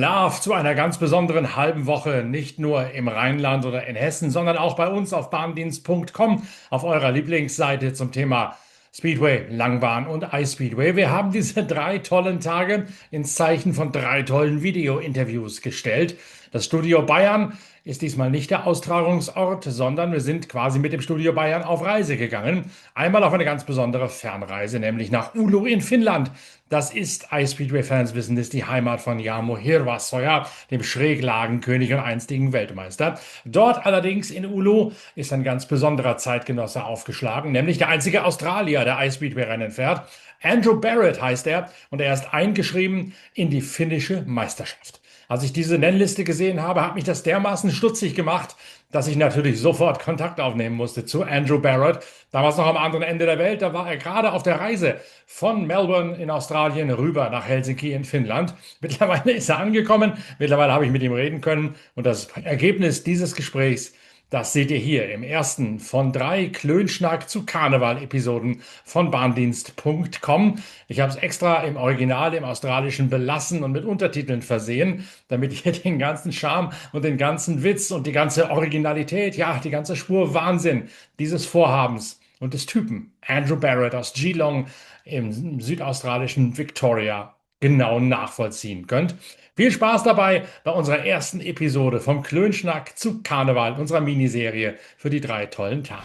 Love zu einer ganz besonderen halben Woche, nicht nur im Rheinland oder in Hessen, sondern auch bei uns auf bahndienst.com, auf eurer Lieblingsseite zum Thema Speedway, Langbahn und Eisspeedway. Wir haben diese 3 tollen Tage ins Zeichen von 3 tollen Video-Interviews gestellt. Das Studio Bayern ist diesmal nicht der Austragungsort, sondern wir sind quasi mit dem Studio Bayern auf Reise gegangen. Einmal auf eine ganz besondere Fernreise, nämlich nach Oulu in Finnland. Das ist, Eisspeedway-Fans wissen, das ist die Heimat von Jarmo Hirvassoja, dem Schräglagenkönig und einstigen Weltmeister. Dort allerdings in Oulu ist ein ganz besonderer Zeitgenosse aufgeschlagen, nämlich der einzige Australier, der Eisspeedwayrennen fährt. Andrew Barrett heißt er und er ist eingeschrieben in die finnische Meisterschaft. Als ich diese Nennliste gesehen habe, hat mich das dermaßen stutzig gemacht, dass ich natürlich sofort Kontakt aufnehmen musste zu Andrew Barrett. Damals noch am anderen Ende der Welt, da war er gerade auf der Reise von Melbourne in Australien rüber nach Helsinki in Finnland. Mittlerweile ist er angekommen, mittlerweile habe ich mit ihm reden können und das Ergebnis dieses Gesprächs, das seht ihr hier im ersten von 3 Klönschnack zu Karneval-Episoden von bahndienst.com. Ich habe es extra im Original, im Australischen belassen und mit Untertiteln versehen, damit ihr den ganzen Charme und den ganzen Witz und die ganze Originalität, ja, die ganze Spur Wahnsinn dieses Vorhabens und des Typen Andrew Barrett aus Geelong im südaustralischen Victoria genau nachvollziehen könnt. Viel Spaß dabei bei unserer ersten Episode vom Klönschnack zu Karneval, unserer Miniserie für die 3 tollen Tage.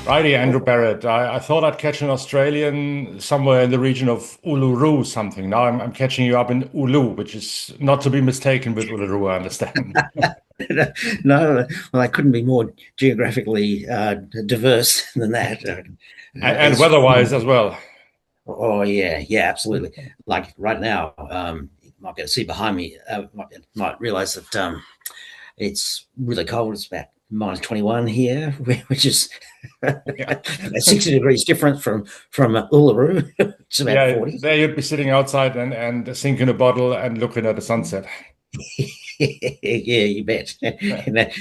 Righty, Andrew Barrett. I thought I'd catch an Australian somewhere in the region of Uluru something. Now I'm catching you up in Ulu, which is not to be mistaken with Uluru, I understand. No, well, I couldn't be more geographically diverse than that. And weather-wise as well. Oh, yeah, absolutely. Like right now, you might be able to see behind me, might realize that it's really cold. It's about minus 21 here, which is 60 degrees different from Uluru. It's about 40. There you'd be sitting outside and sinking a bottle and looking at the sunset. Yeah, you bet.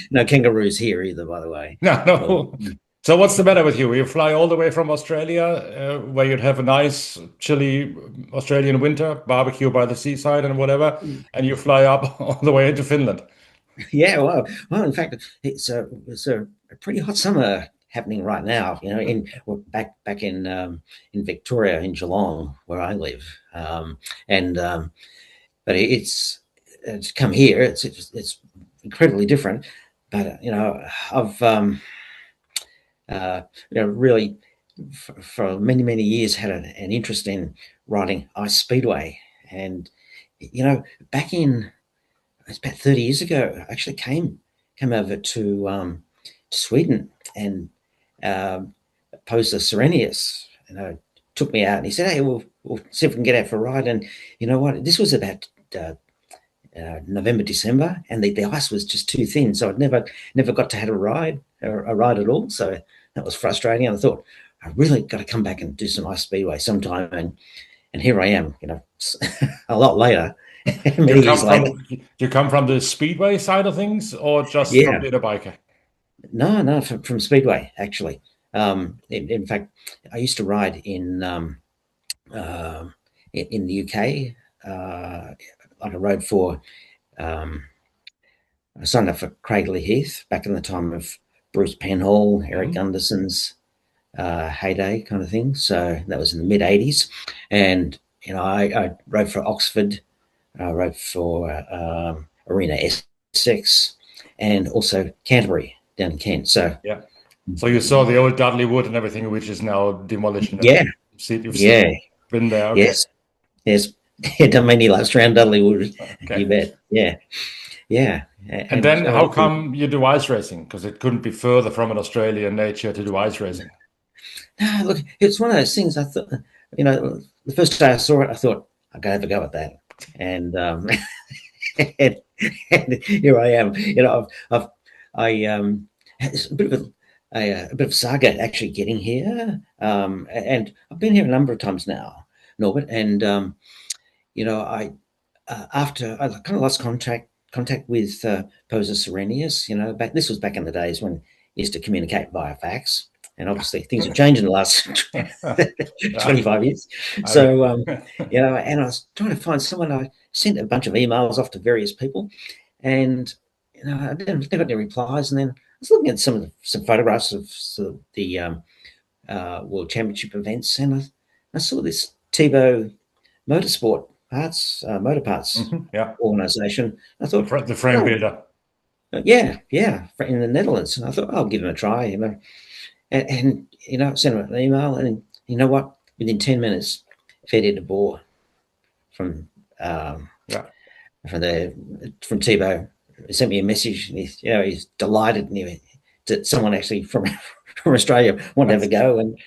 No kangaroos here either, by the way. No. So what's the matter with you? You fly all the way from Australia, where you'd have a nice, chilly Australian winter, barbecue by the seaside and whatever, and you fly up all the way into Finland. Yeah, well, in fact, it's a pretty hot summer happening right now. You know, back in Victoria, in Geelong, where I live, but it's come here. It's incredibly different. But you know, I've really for many years had an interest in riding Eisspeedway, and you know, back in it's about 30 years ago, I actually came over to Sweden and posed a Serenius, and took me out and he said, hey, we'll see if we can get out for a ride. And you know what? This was about November, December, and the ice was just too thin. So I'd never got to have a ride at all. So that was frustrating. And I thought, I really got to come back and do some Eisspeedway sometime. And here I am, you know, a lot later. You come from the Speedway side of things, or just from being a biker? No, from Speedway actually. In fact, I used to ride in the UK. I rode for. I signed up for Craigley Heath back in the time of Bruce Penhall, Eric Gunderson's heyday kind of thing. So that was in the mid '80s, and you know I rode for Oxford. I rode for Arena Essex and also Canterbury down in Kent. So you saw the old Dudley Wood and everything, which is now demolished. You've been there. Okay. Yes. Done many laps around Dudley Wood. Okay. You bet. Yeah. And then how come you do ice racing? Because it couldn't be further from an Australian nature to do ice racing. No, look, it's one of those things. I thought, you know, the first day I saw it, I thought I'll go have a go at that. And, and here I am. You know, it's a bit of a saga actually getting here. And I've been here a number of times now, Norbert. And I after I kind of lost contact with Posa Serenius. This was back in the days when you used to communicate via fax, and obviously things have changed in the last 25 years. So and I was trying to find someone. I sent a bunch of emails off to various people, and I never got any replies. And then I was looking at some photographs of the World Championship events, and I saw this Tebow Motorsport motor parts organization. I thought the frame builder. Yeah, in the Netherlands. And I thought I'll give them a try, and sent them an email, and you know what? Within 10 minutes, Fede de Boer from Tebow sent me a message. And he's delighted that someone actually from Australia wanted to have a go, and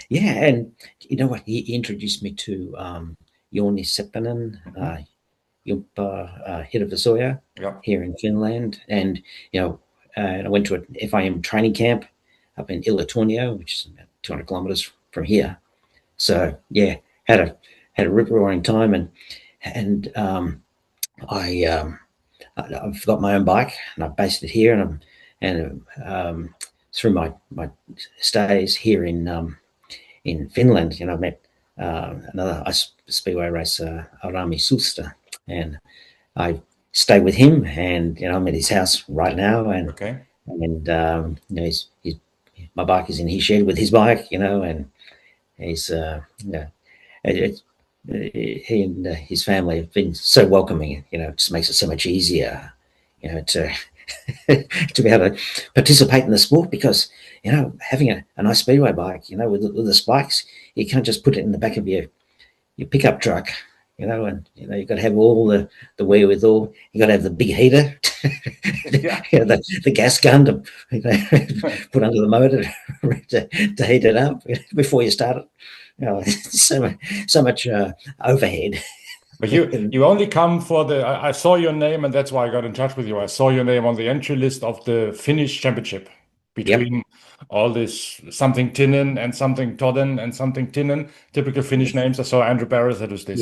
you know what? He introduced me to Jorni Seppänen, Hirvisoja here in Finland, and I went to an FIM training camp up in Illitornio, which is about 200 kilometers from here. So had a rip roaring time, and I've got my own bike, and I've based it here, and through my stays here in Finland, I met another speedway racer, Arami Susta, and I stay with him, and I'm at his house right now, and my bike is in his shed with his bike, and he's he and his family have been so welcoming. It just makes it so much easier, to to be able to participate in the sport, because having a nice speedway bike, with the spikes, you can't just put it in the back of your pickup truck, and you've got to have all the wherewithal. You got to have the big heater, the gas gun to put under the motor to heat it up before you start it. So much overhead. But you only come for I saw your name, and that's why I got in touch with you. I saw your name on the entry list of the Finnish Championship, between all this something Tinen and something Todden and something Tinen, typical Finnish names. I saw Andrew Barrett that was this.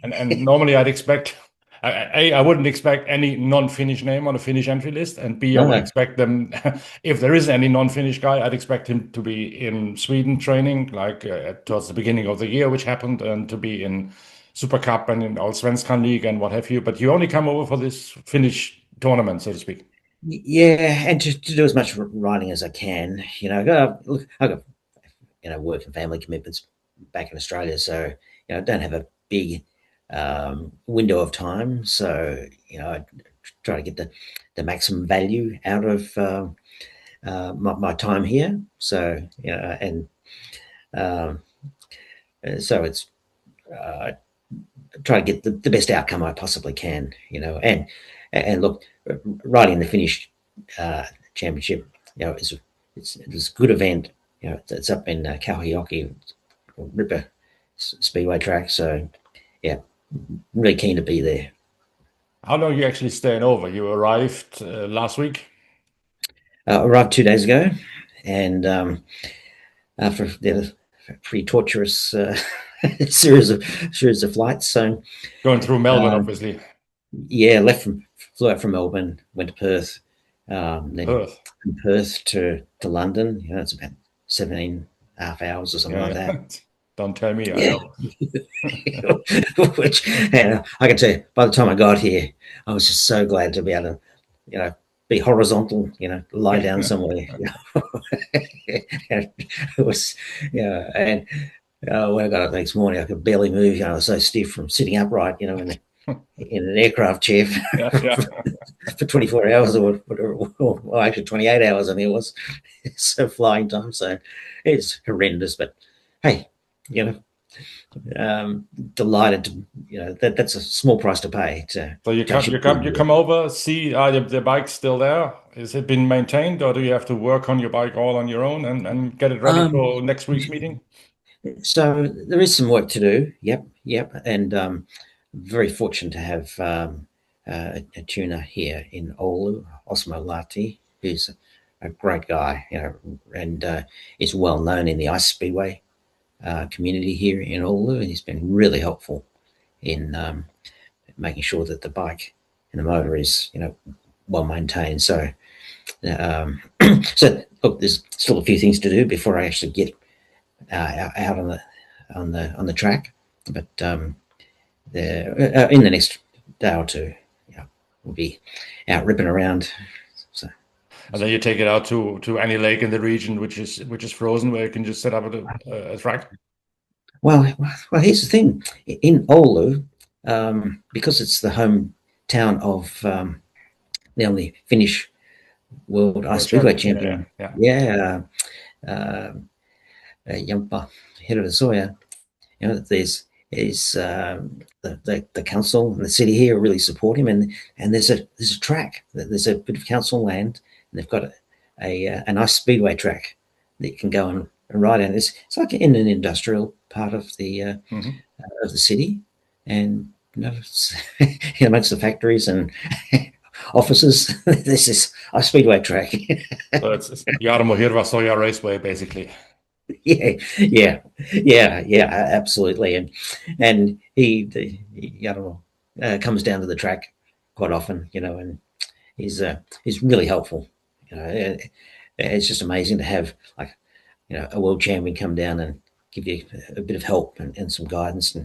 And normally I'd expect, I wouldn't expect any non-Finnish name on a Finnish entry list, and B, I would expect them, if there is any non-Finnish guy, I'd expect him to be in Sweden training, like towards the beginning of the year, which happened, and to be in Super Cup and in Allsvenskan League and what have you. But you only come over for this Finnish tournament, so to speak. Yeah, and to do as much riding as I can. I've got work and family commitments back in Australia, so I don't have a big window of time. So I try to get the maximum value out of my time here. So so it's try to get the best outcome I possibly can. And look, riding the Finnish championship, it's a good event. It's up in Kauhajoki, Ripper Speedway track. So really keen to be there. How long are you actually staying over? You arrived last week? Arrived 2 days ago, and after the pretty torturous series of flights. So going through Melbourne, obviously. Yeah, flew out from Melbourne, went to Perth, then from Perth to London. It's about 17.5 hours or something like that. Don't tell me. I know. Which, and I can tell you, by the time I got here, I was just so glad to be able to, be horizontal, lie down somewhere. And it was, and when I got up the next morning, I could barely move. I was so stiff from sitting upright, in an aircraft chair for 24 hours or whatever. Well, actually 28 hours, I think it was. So flying time. So it's horrendous, but hey, delighted to, that's a small price to pay. So you come over, see, the bike's still there? Has it been maintained, or do you have to work on your bike all on your own and get it ready for next week's meeting? So there is some work to do. Yep. And very fortunate to have a tuner here in Oulu, Osmo Lahti, who's a great guy, and is well known in the Eisspeedway community here in Oulu, and he's been really helpful in making sure that the bike and the motor is, well maintained. So, so look, there's still a few things to do before I actually get out on the track, but in the next day or two, we'll be out ripping around. So, and then you take it out to any lake in the region which is frozen, where you can just set up a track. Well, here's the thing. In Oulu, because it's the hometown of the only Finnish World Eisspeedway champion, Jamppa Hirvisoja, there's the council and the city here really support him, and there's a track. There's a bit of council land, and they've got an ice speedway track that you can go and ride in. It's like in an industrial part of the city, and it's, amongst the factories and offices, there's this ice speedway track. So it's Jarmo Hirvisoja Raceway, basically. Yeah, absolutely. And he Jarmo comes down to the track quite often, and he's really helpful. It's just amazing to have a world champion come down and give you a bit of help and some guidance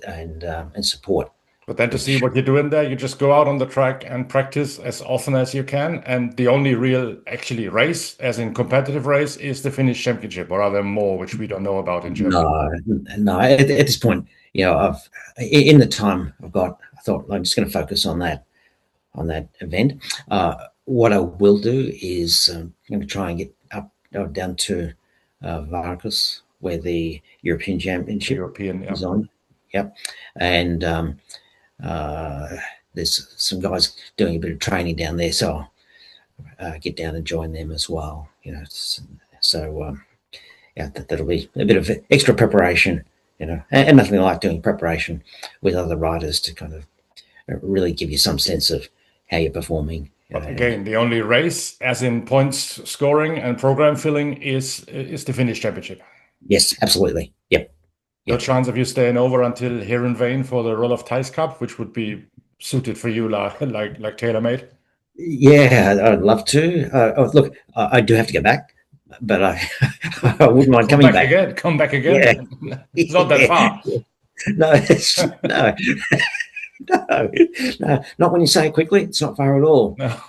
and support. But then to see what you're doing there, you just go out on the track and practice as often as you can. And the only real actually race, as in competitive race, is the Finnish Championship, or are there more which we don't know about in Germany? No. At this point, I've in the time I've got, I thought I'm just going to focus on that event. What I will do is I'm going to try and get up down to Vargas, where the European Championship is on. Yep, and there's some guys doing a bit of training down there, so I'll get down and join them as well. So that'll be a bit of extra preparation, and nothing like doing preparation with other riders to kind of really give you some sense of how you're performing. But again, the only race, as in points scoring and program filling, is the Finnish Championship. Yes, absolutely. Yep. No chance of you staying over until Heerenveen for the Roll of Thijs Cup, which would be suited for you, like tailor-made? Yeah, I'd love to. Look, I do have to go back, but I wouldn't mind coming back. Come back again. Yeah. It's not that far. No, not when you say it quickly. It's not far at all. No.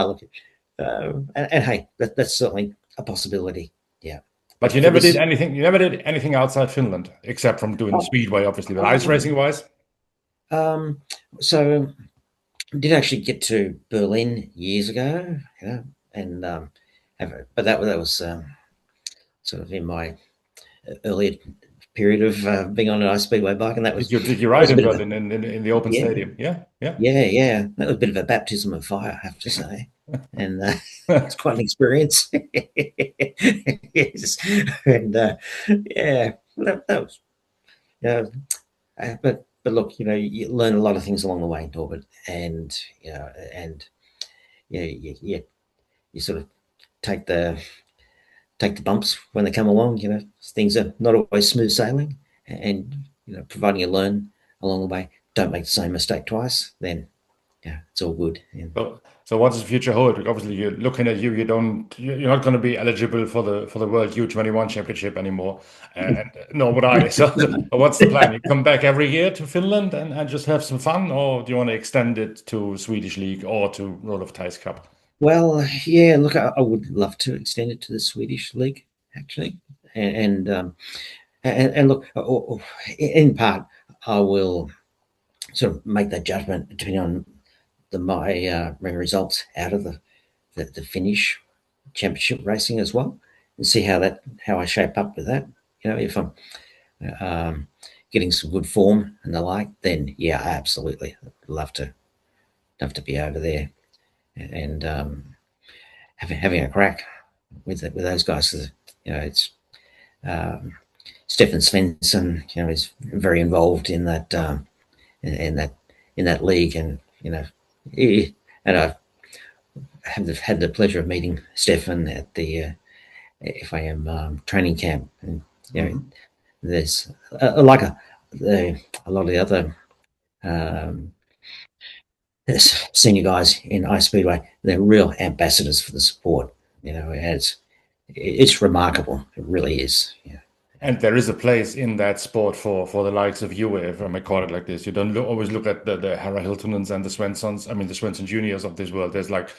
Look, and hey, that's certainly a possibility. Yeah. But you never did anything. You never did anything outside Finland, except from doing speedway, obviously. But ice racing wise, so I did actually get to Berlin years ago, and but that was sort of in my earlier period of being on an ice speedway bike, and that was. Did you ride in Berlin in the open stadium? Yeah. That was a bit of a baptism of fire, I have to say. And it's quite an experience. Yes. And that was, but look, you learn a lot of things along the way, Norbert, and you sort of take the bumps when they come along. Things are not always smooth sailing, and providing you learn along the way, don't make the same mistake twice, then it's all good. So what does the future hold? Obviously, you're looking at you're not going to be eligible for the World U21 Championship anymore, and nor would I. So what's the plan? You come back every year to Finland and just have some fun, or do you want to extend it to Swedish League or to Roll of Thijs Cup? Well, yeah, look, I would love to extend it to the Swedish League, actually, and look, in part, I will sort of make that judgment depending on my results out of the Finnish Championship racing as well, and see how I shape up with that. If I'm getting some good form and the like, then yeah, I absolutely love to be over there and having a crack with those guys. It's Stefan Svensson, is very involved in that in that league, and and I have had the pleasure of meeting Stefan at the training camp, and there's like a lot of the other senior guys in Eisspeedway. They're real ambassadors for the sport. It's remarkable. It really is. Yeah. And there is a place in that sport for the likes of you, if I may call it like this. You don't always look at the Harry Hiltonens and the Swensons. I mean, the Swenson Juniors of this world. There's like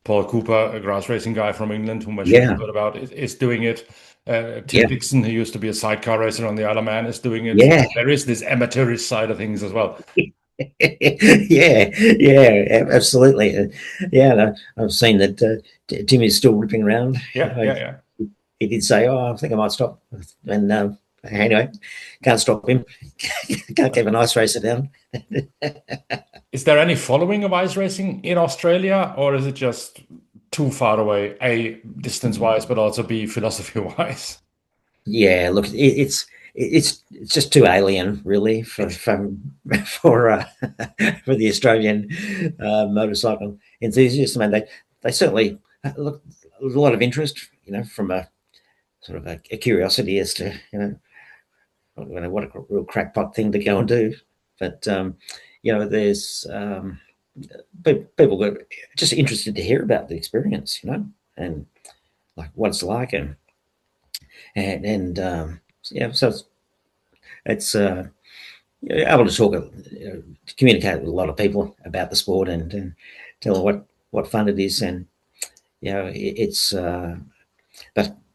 Paul Cooper, a grass racing guy from England, whom I should have heard about, is doing it. Tim Dixon, who used to be a sidecar racer on the Isle of Man, is doing it. Yeah. So there is this amateurish side of things as well. yeah, absolutely. I've seen that Tim is still ripping around. Yeah. He did say, I think I might stop. And anyway, can't stop him. Can't keep an ice racer down. Is there any following of ice racing in Australia, or is it just too far away, A, distance-wise, but also B, philosophy-wise? Yeah, look, it's just too alien, really, for the Australian motorcycle enthusiasts. I mean, they certainly look a lot of interest, from a sort of a curiosity as to what a real crackpot thing to go and do. But there's people got just interested to hear about the experience, and like what it's like, and so it's able to talk, to communicate with a lot of people about the sport and tell them what fun it is, and it's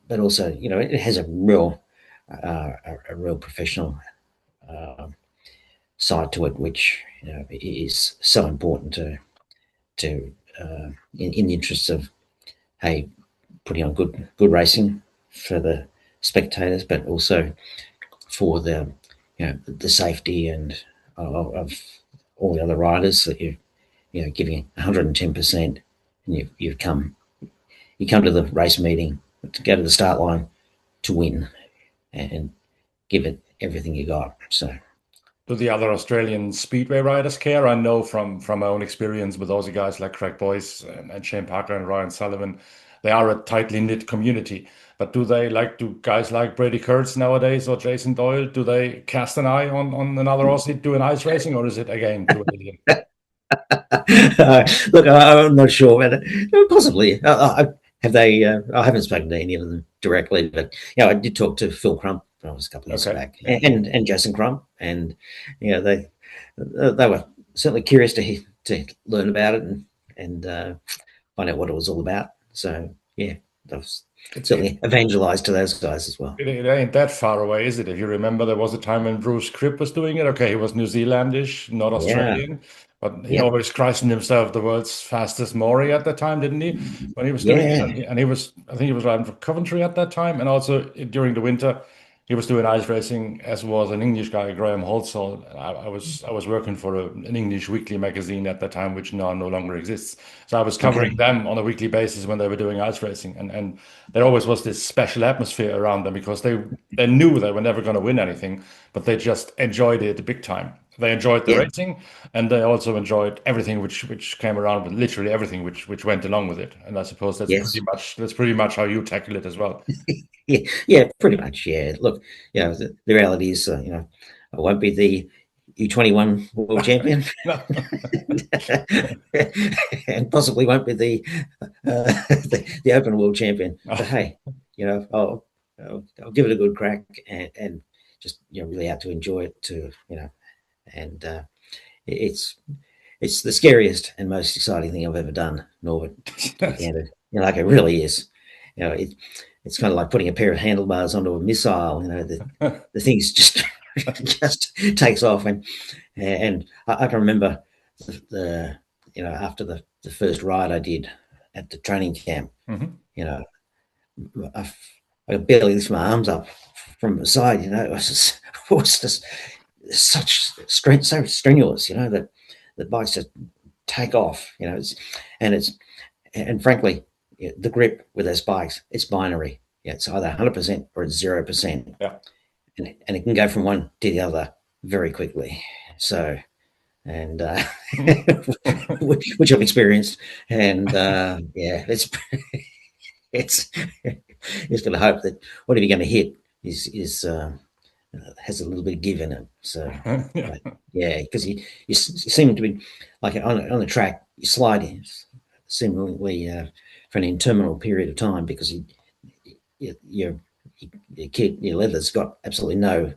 but also it has a real professional side to it, which is so important to in the interests of putting on good racing for the spectators, but also for the safety and of all the other riders, that you're giving 110%, and you come to the race meeting, to go to the start line to win and give it everything you got. So do the other Australian speedway riders care? I know from my own experience with Aussie guys like Craig Boyce and Shane Parker and Ryan Sullivan, they are a tightly knit community. But do guys like Brady Kurtz nowadays or Jason Doyle, do they cast an eye on another Aussie doing ice racing, or is it again too alien? Look, I'm not sure, but possibly. Have they? I haven't spoken to any of them directly, but I did talk to Phil Crump. That was a couple of years back, and Jason Crump, and they were certainly curious to learn about it and find out what it was all about. So I've certainly evangelized to those guys as well. It ain't that far away, is it? If you remember, there was a time when Bruce Cribb was doing it. Okay, he was New Zealandish, not Australian, but he always christened himself the world's fastest Maori at that time, didn't he? When he was doing it, and I think he was riding for Coventry at that time, and also during the winter, he was doing ice racing, as was an English guy, Graham Holtzall. I was working for an English weekly magazine at that time, which now no longer exists. So I was covering them on a weekly basis when they were doing ice racing, and there always was this special atmosphere around them, because they knew they were never going to win anything, but they just enjoyed it big time. They enjoyed the racing, and they also enjoyed everything which came around with, literally everything which went along with it. And I suppose that's pretty much how you tackle it as well. Yeah, pretty much. Yeah, look, the reality is, I won't be the U21 world champion, and possibly won't be the Open world champion. But hey, I'll give it a good crack, and just really out to enjoy it too. And it's the scariest and most exciting thing I've ever done, Norbert. Like it really is. It's kind of like putting a pair of handlebars onto a missile. The thing's just takes off, and I can remember after the first ride I did at the training camp, I could barely lift my arms up from the side. It was just such strength, so strenuous. That the bikes just take off. And frankly, the grip with those bikes, it's binary. It's either 100% or it's 0%. Yeah. And it can go from one to the other very quickly. So, and which I've experienced, and it's just got to hope that whatever you're going to hit is has a little bit of give in it. So yeah, because you seem to be like on the track, you slide in seemingly for an interminable period of time because your leather's got absolutely no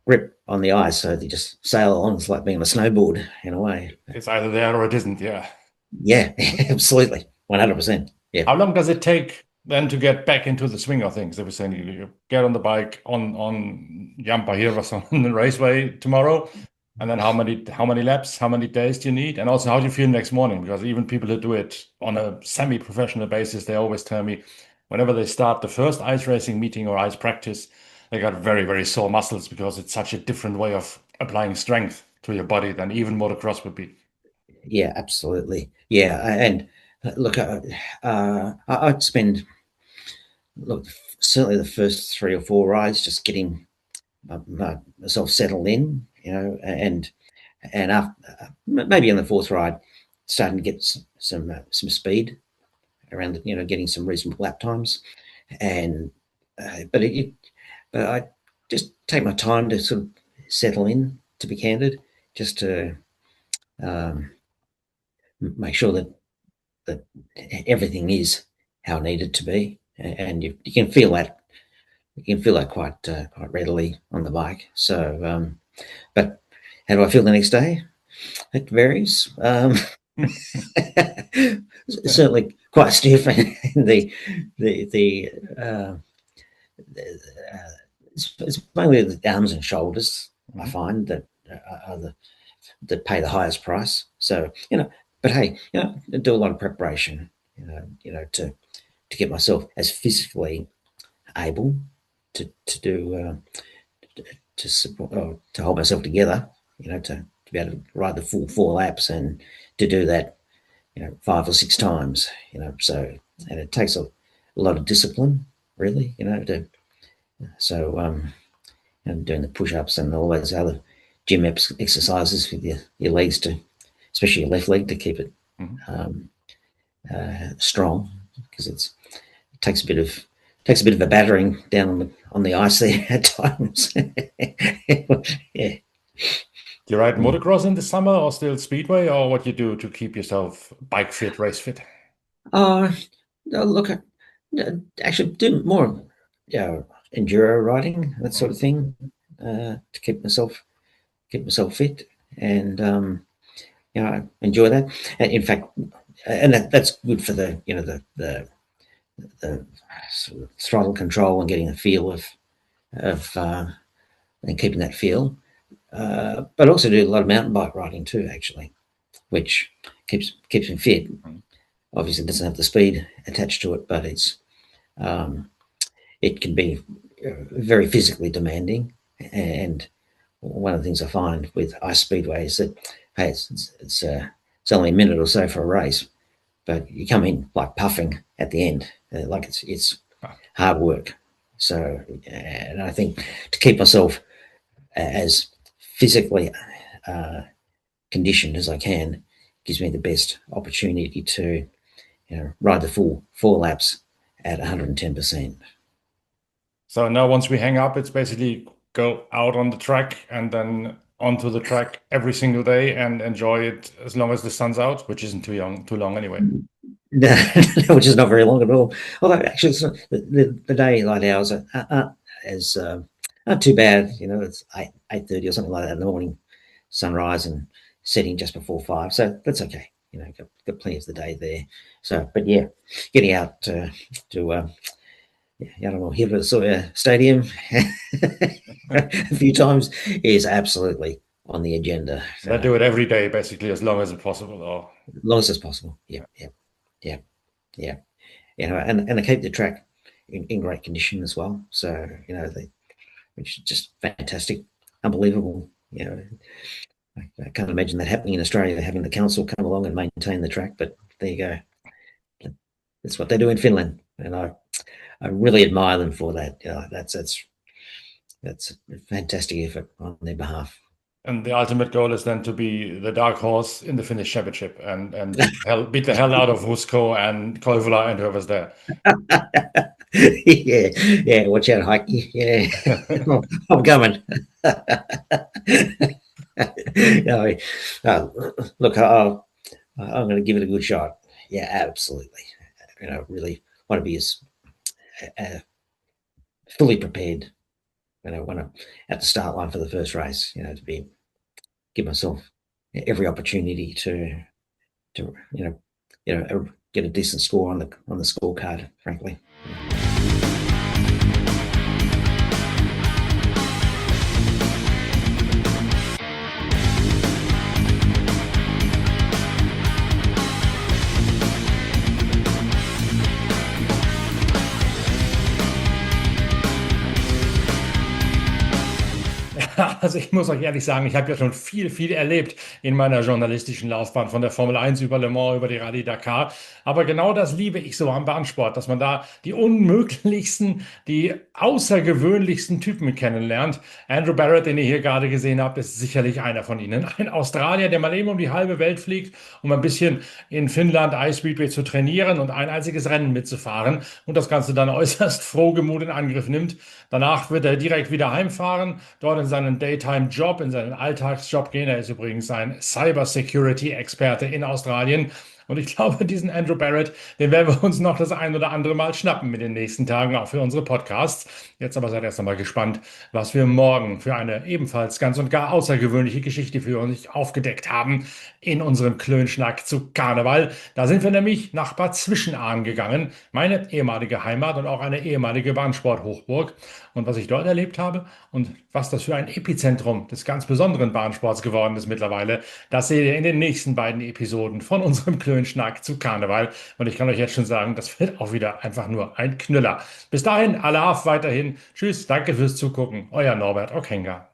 grip on the ice, so they just sail along. It's like being on a snowboard in a way. It's either there or it isn't. Yeah. Yeah, absolutely, 100%. Yeah. How long does it take then to get back into the swing of things? They were saying you get on the bike on Jampa here on the raceway tomorrow, and then how many laps, how many days do you need, and also how do you feel next morning? Because even people who do it on a semi-professional basis, they always tell me whenever they start the first ice racing meeting or ice practice, they got very, very sore muscles because it's such a different way of applying strength to your body than even motocross would be. Yeah, absolutely. Yeah, and look, I'd spend certainly the first 3 or 4 rides just getting myself settled in, and after, maybe on the 4th ride, starting to get some speed around, getting some reasonable lap times, and but I just take my time to sort of settle in. To be candid, just to make sure that everything is how it needed to be, and you can feel that quite readily on the bike. So, but how do I feel the next day? It varies. Certainly quite stiff, and it's mainly the arms and shoulders I find that are that pay the highest price. So but hey, I do a lot of preparation, to get myself as physically able to do to support, to hold myself together, to be able to ride the full 4 laps and to do that, 5 or 6 times, so, and it takes a lot of discipline, really, and doing the push-ups and all those other gym exercises with your legs, especially your left leg, to keep it strong, because it takes a bit of a battering down on the ice there at times. Yeah. Do you ride motocross in the summer or still speedway, or what you do to keep yourself bike fit, race fit? Look, actually do more enduro riding, that sort of thing, to keep myself fit, and I enjoy that. And in fact, and that's good for the sort of throttle control and getting a feel of and keeping that feel. But also do a lot of mountain bike riding too, actually, which keeps me fit. Obviously, it doesn't have the speed attached to it, but it can be very physically demanding. And one of the things I find with Eisspeedway is that, hey, it's only a minute or so for a race, but you come in like puffing at the end, like it's hard work. So, and I think to keep myself as physically conditioned as I can gives me the best opportunity to ride the full 4 laps at 110%. So now once we hang up, it's basically go out on the track and then onto the track every single day and enjoy it as long as the sun's out, which isn't too long anyway. No, which is not very long at all. Although actually, the daylight hours are as not too bad. It's 8:30 or something like that in the morning, sunrise and setting just before 5. So that's okay. Got plenty of the day there. So, but yeah, getting out to I don't know, Hilversum Stadium a few times is absolutely on the agenda. So I do it every day, basically, as long as it's possible. Or as long as it's possible. Yeah. And I keep the track in great condition as well. So which is just fantastic, unbelievable. I can't imagine that happening in Australia, having the council come along and maintain the track. But there you go. That's what they do in Finland, and I really admire them for that. That's a fantastic effort on their behalf. And the ultimate goal is then to be the dark horse in the Finnish championship and beat the hell out of Rusko and Koivula and whoever's there. Yeah, yeah. Watch out, Heike. Yeah, I'm coming. No, look, I'm going to give it a good shot. Yeah, absolutely. Really want to be as uh, fully prepared. When I'm at the start line for the first race, to give myself every opportunity to get a decent score on the scorecard. Frankly. Also ich muss euch ehrlich sagen, ich habe ja schon viel erlebt in meiner journalistischen Laufbahn, von der Formel 1 über Le Mans, über die Rallye Dakar. Aber genau das liebe ich so am Bahnsport, dass man da die unmöglichsten, die außergewöhnlichsten Typen kennenlernt. Andrew Barrett, den ihr hier gerade gesehen habt, ist sicherlich einer von ihnen. Ein Australier, der mal eben um die halbe Welt fliegt, um ein bisschen in Finnland Eisspeedway zu trainieren und ein einziges Rennen mitzufahren und das Ganze dann äußerst frohgemut in Angriff nimmt. Danach wird er direkt wieder heimfahren, dort in seinen Daytime-Job, in seinen Alltagsjob gehen. Er ist übrigens ein Cyber-Security-Experte in Australien. Und ich glaube, diesen Andrew Barrett, den werden wir uns noch das ein oder andere Mal schnappen in den nächsten Tagen, auch für unsere Podcasts. Jetzt aber seid erst einmal gespannt, was wir morgen für eine ebenfalls ganz und gar außergewöhnliche Geschichte für uns aufgedeckt haben in unserem Klönschnack zu Karneval. Da sind wir nämlich nach Bad Zwischenahn gegangen, meine ehemalige Heimat und auch eine ehemalige Bahnsport-Hochburg. Und was ich dort erlebt habe und was das für ein Epizentrum des ganz besonderen Bahnsports geworden ist mittlerweile, das seht ihr in den nächsten beiden Episoden von unserem Klönschnack zu Karneval. Und ich kann euch jetzt schon sagen, das wird auch wieder einfach nur ein Knüller. Bis dahin, Alaf weiterhin. Tschüss, danke fürs Zugucken. Euer Norbert Ockenga.